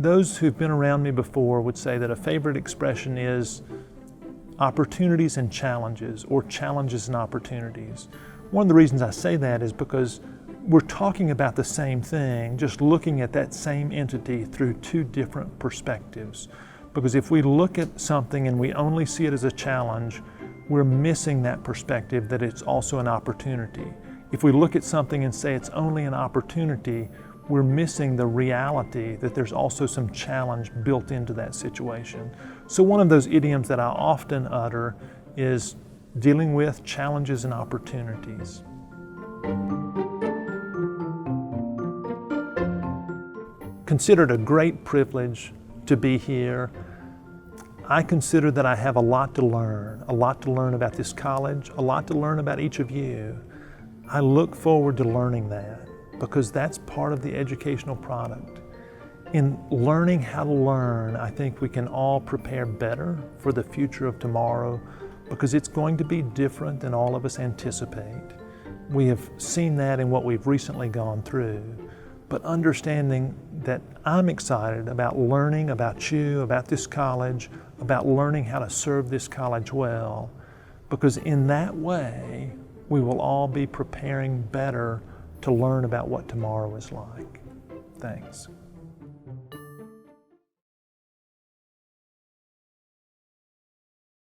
Those who've been around me before would say that a favorite expression is opportunities and challenges, or challenges and opportunities. One of the reasons I say that is because we're talking about the same thing, just looking at that same entity through two different perspectives. Because if we look at something and we only see it as a challenge, we're missing that perspective that it's also an opportunity. If we look at something and say it's only an opportunity, we're missing the reality that there's also some challenge built into that situation. So one of those idioms that I often utter is dealing with challenges and opportunities. Consider it a great privilege to be here. I consider that I have a lot to learn about this college, a lot to learn about each of you. I look forward to learning that because that's part of the educational product. In learning how to learn, I think we can all prepare better for the future of tomorrow because it's going to be different than all of us anticipate. We have seen that in what we've recently gone through. But understanding that I'm excited about learning about you, about this college, about learning how to serve this college well, because in that way, we will all be preparing better to learn about what tomorrow is like. Thanks.